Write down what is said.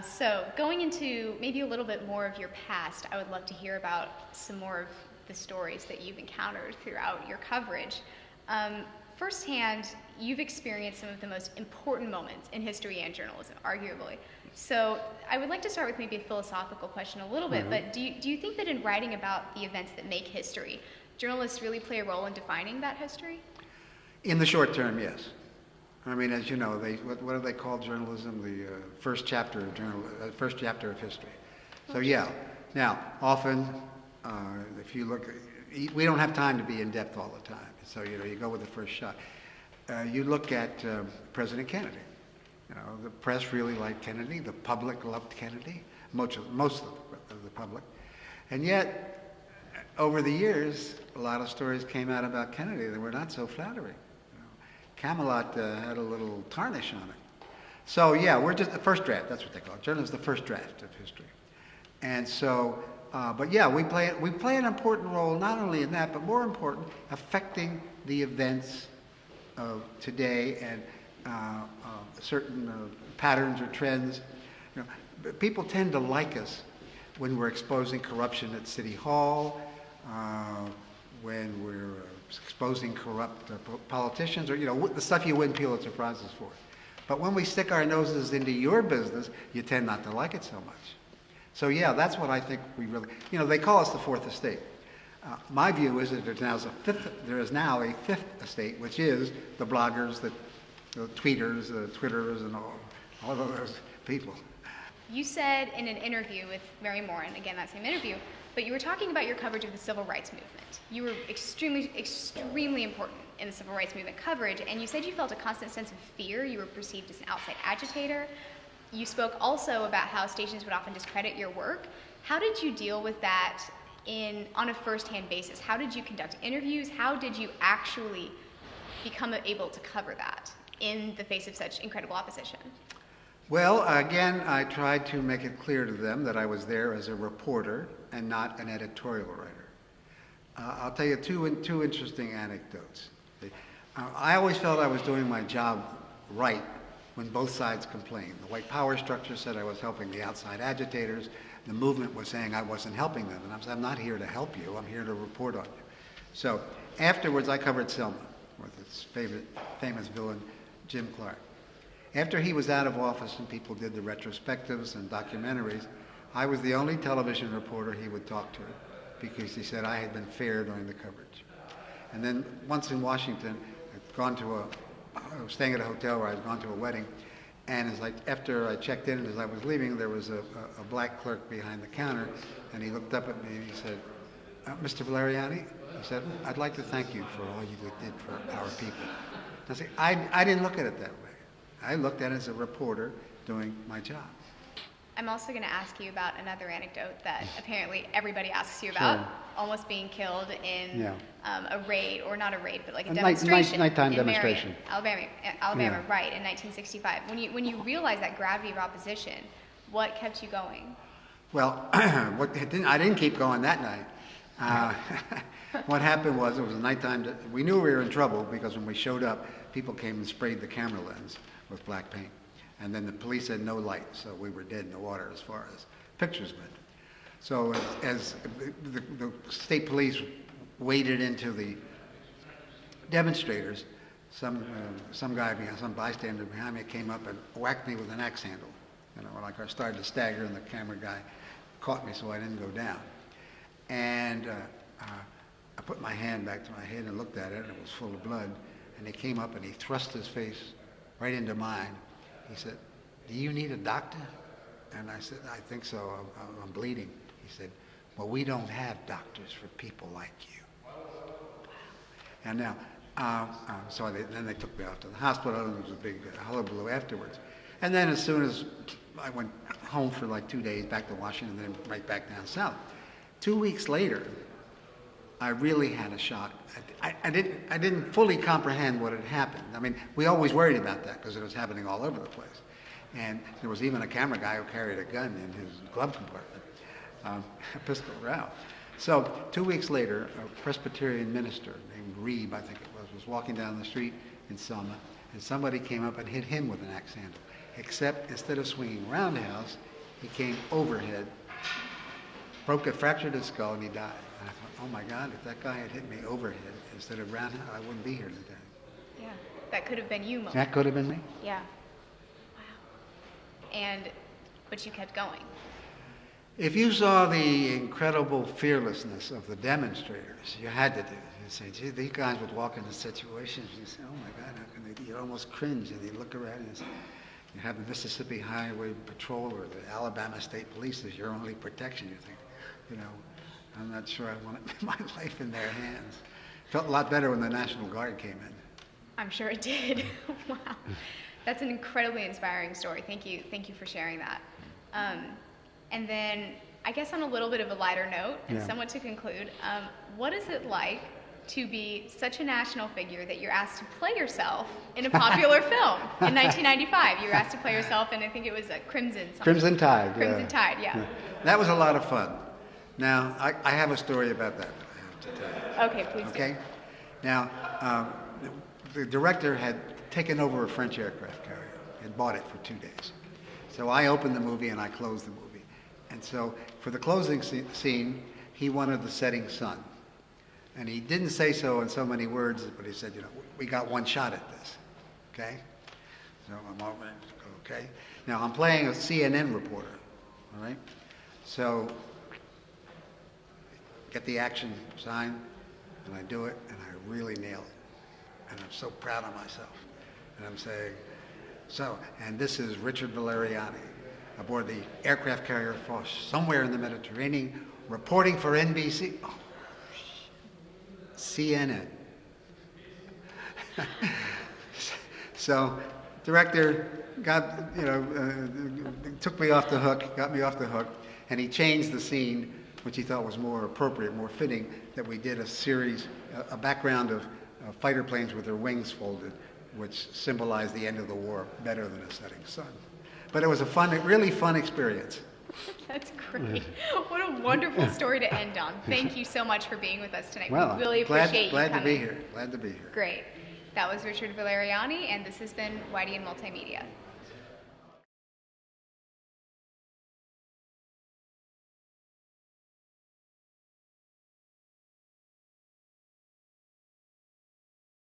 So going into maybe a little bit more of your past, I would love to hear about some more of the stories that you've encountered throughout your coverage. Firsthand, you've experienced some of the most important moments in history and journalism, arguably. So I would like to start with maybe a philosophical question a little bit, but do you think that in writing about the events that make history, journalists really play a role in defining that history? In the short term, yes. I mean, as you know, what do they call journalism? The first chapter of first chapter of history. So yeah. Now, often, if you look, we don't have time to be in depth all the time. So you go with the first shot. You look at President Kennedy. The press really liked Kennedy. The public loved Kennedy. Most of the public, and yet, over the years, a lot of stories came out about Kennedy that were not so flattering. Camelot had a little tarnish on it. So yeah, we're just the first draft. That's what they call it. Journalism is the first draft of history. And so, but yeah, we play an important role not only in that, but more important, affecting the events of today and certain patterns or trends. People tend to like us when we're exposing corruption at City Hall, when we're exposing corrupt politicians, or the stuff you win Pulitzer Prizes for. But when we stick our noses into your business, you tend not to like it so much. So yeah, that's what I think we really, they call us the fourth estate. My view is that there is now a fifth estate, which is the bloggers, the tweeters, the Twitterers, and all of those people. You said in an interview with Mary Morin, again, that same interview, but you were talking about your coverage of the civil rights movement. You were extremely, extremely important in the civil rights movement coverage, and you said you felt a constant sense of fear. You were perceived as an outside agitator. You spoke also about how stations would often discredit your work. How did you deal with that on a first-hand basis? How did you conduct interviews? How did you actually become able to cover that in the face of such incredible opposition? Well, again, I tried to make it clear to them that I was there as a reporter and not an editorial writer. I'll tell you two interesting anecdotes. I always felt I was doing my job right when both sides complained. The white power structure said I was helping the outside agitators. The movement was saying I wasn't helping them. And I said, I'm not here to help you. I'm here to report on you. So afterwards, I covered Selma with its famous villain, Jim Clark. After he was out of office and people did the retrospectives and documentaries, I was the only television reporter he would talk to because he said I had been fair during the coverage. And then once in Washington, I was staying at a hotel where I had gone to a wedding, and after I checked in, as I was leaving, there was a black clerk behind the counter, and he looked up at me and he said, Mr. Valeriani, he said, I'd like to thank you for all you did for our people. I said, I didn't look at it that way. I looked at it as a reporter doing my job. I'm also going to ask you about another anecdote that apparently everybody asks you about, almost being killed in a raid, or not a raid, but like a demonstration. Nighttime demonstration. Marion, Alabama, right, in 1965. When you realized that gravity of opposition, what kept you going? Well, I didn't keep going that night. What happened was, it was a nighttime, we knew we were in trouble because when we showed up, people came and sprayed the camera lens with black paint. And then the police had no light, so we were dead in the water as far as pictures went. So as the state police waded into the demonstrators, some bystander behind me came up and whacked me with an axe handle. Like I started to stagger, and the camera guy caught me so I didn't go down. And I put my hand back to my head and looked at it, and it was full of blood. And he came up and he thrust his face right into mine. He said, do you need a doctor? And I said, I think so, I'm bleeding. He said, well, we don't have doctors for people like you. And now, then they took me off to the hospital, and there was a big hullabaloo afterwards. And then as soon as I went home for like 2 days, back to Washington, and then right back down south. 2 weeks later, I really had a shock. I didn't fully comprehend what had happened. I mean, we always worried about that because it was happening all over the place. And there was even a camera guy who carried a gun in his glove compartment, a pistol round. So 2 weeks later, a Presbyterian minister named Reeb, I think it was walking down the street in Selma, and somebody came up and hit him with an axe handle. except instead of swinging roundhouse, he came overhead, fractured his skull, and he died. And I thought, oh my God, if that guy had hit me overhead instead of roundhouse, I wouldn't be here today. Yeah, that could have been you, Mo. That could have been me. Yeah. Wow. But you kept going. If you saw the incredible fearlessness of the demonstrators, you had to do it. You say, gee, these guys would walk into situations, you say, oh my God, how can they? You'd almost cringe, and you look around and you say, you have the Mississippi Highway Patrol or the Alabama State Police as your only protection. You think, you know, I'm not sure I want my life in their hands. Felt a lot better when the National Guard came in. I'm sure it did. Wow. That's an incredibly inspiring story. Thank you for sharing that. And then, I guess on a little bit of a lighter note, and somewhat to conclude, what is it like to be such a national figure that you're asked to play yourself in a popular film? In 1995, you were asked to play yourself, and I think it was Crimson something. Crimson Tide. Crimson Tide, yeah. That was a lot of fun. Now, I have a story about that I have to tell you. Okay, please. Okay? Now, the director had taken over a French aircraft carrier and bought it for 2 days. So I opened the movie and I closed the movie. And so for the closing scene, he wanted the setting sun. And he didn't say so in so many words, but he said, you know, we got one shot at this. Okay? So I'm all right. Okay? Now I'm playing a CNN reporter. All right? So get the action sign, and I do it, and I really nail it. And I'm so proud of myself. And I'm saying, and this is Richard Valeriani aboard the aircraft carrier Foch, somewhere in the Mediterranean, reporting for NBC. Oh, CNN. So, director got, took me off the hook, got me off the hook, and he changed the scene, which he thought was more appropriate, more fitting, that we did a background of fighter planes with their wings folded, which symbolized the end of the war better than a setting sun. But it was a really fun experience. That's great. What a wonderful story to end on. Thank you so much for being with us tonight. Well, we really appreciate you coming. Glad to be here. Glad to be here. Great. That was Richard Valeriani, and this has been YDN Multimedia.